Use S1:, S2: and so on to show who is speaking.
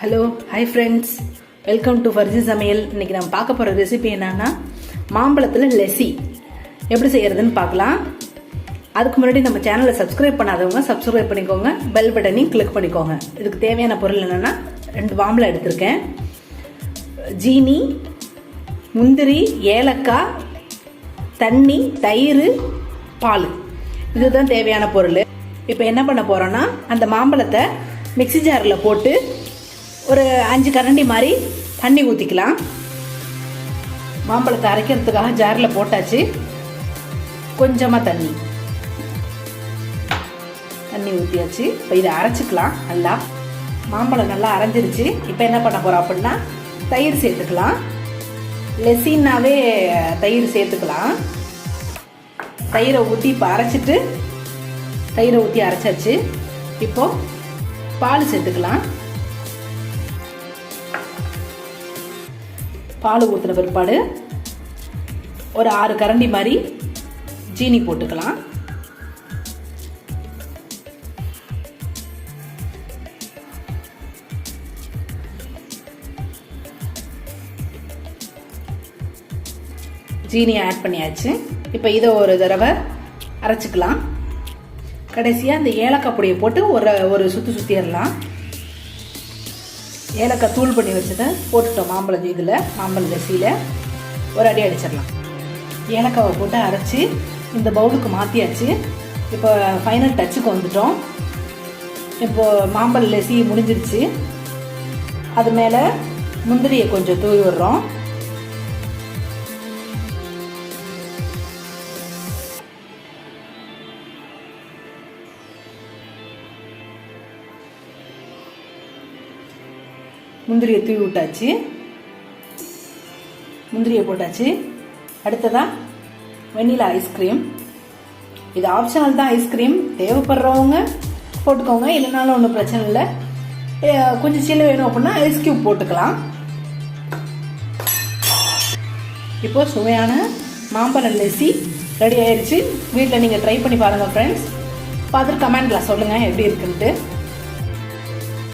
S1: Hello hi friends, welcome to Farji சமையல். இன்னைக்கு நம்ம பார்க்க போகிற ரெசிபி என்னன்னா மாம்பழத்தில் லெஸ்ஸி எப்படி செய்யறதுன்னு பார்க்கலாம். அதுக்கு முன்னாடி நம்ம சேனலை சப்ஸ்கிரைப் பண்ணாதவங்க சப்ஸ்கிரைப் பண்ணிக்கோங்க, பெல் பட்டனையும் கிளிக் பண்ணிக்கோங்க. இதுக்கு தேவையான பொருள் என்னென்னா 2 மாம்பழம் எடுத்திருக்கேன், ஜீனி, முந்திரி, ஏலக்காய், தண்ணி, தயிர், பால். இதுதான் தேவையான பொருள். இப்போ என்ன பண்ண போகிறோன்னா அந்த மாம்பழத்தை மிக்ஸி ஜாரில் போட்டு ஒரு 5 கரண்டி மாதிரி தண்ணி ஊற்றிக்கலாம். மாம்பழத்தை அரைக்கிறதுக்காக ஜாரில் போட்டாச்சு. கொஞ்சமாக தண்ணி ஊற்றியாச்சு. இப்போ இதை அரைச்சிக்கலாம். நல்லா மாம்பழம் நல்லா அரைஞ்சிருச்சு. இப்போ என்ன பண்ண போகிறோம் அப்படின்னா தயிர் சேர்த்துக்கலாம். லெஸ்ஸின்னாவே தயிர் சேர்த்துக்கலாம். தயிரை ஊற்றி இப்போ அரைச்சிட்டு தயிரை ஊற்றி அரைச்சாச்சு. இப்போது பால் சேர்த்துக்கலாம். பால் ஊற்றின பிற்பாடு ஒரு 6 கரண்டி மாதிரி ஜீனி போட்டுக்கலாம். ஜீனியை ஆட் பண்ணியாச்சு. இப்போ இதை ஒரு தடவை அரைச்சிக்கலாம். கடைசியாக இந்த ஏலக்காய் பொடியை போட்டு ஒரு சுற்றிடலாம். ஏலக்காய் தூள் பண்ணி வச்சதை போட்டுட்டோம். மாம்பழ லெஸ்ஸியில் ஒரு அடி அடிச்சிடலாம். ஏலக்காவை போட்டு அரைச்சி இந்த பவுலுக்கு மாற்றியாச்சு. இப்போ ஃபைனல் டச்சுக்கு வந்துட்டோம். இப்போ மாம்பழ லெஸ்ஸி முடிஞ்சிருச்சு. அது மேலே முந்திரியை கொஞ்சம் தூவி விடுறோம். முந்திரியை தூவி விட்டாச்சு. முந்திரியை போட்டாச்சு. அடுத்ததான் வெண்ணிலா ஐஸ்கிரீம். இது ஆப்ஷனல் தான். ஐஸ்கிரீம் தேவைப்படுறவங்க போட்டுக்கோங்க, இல்லைனாலும் ஒன்றும் பிரச்சனை இல்லை. கொஞ்சம் சில்லு வேணும் அப்படின்னா ஐஸ் கியூப் போட்டுக்கலாம். இப்போ சுவையான மாம்பழம் லெஸ்ஸி ரெடி ஆயிடுச்சு. வீட்டில் நீங்கள் ட்ரை பண்ணி பாருங்கள் ஃப்ரெண்ட்ஸ். பார்த்துட்டு கமெண்ட்ல சொல்லுங்கள் எப்படி இருக்குன்ட்டு.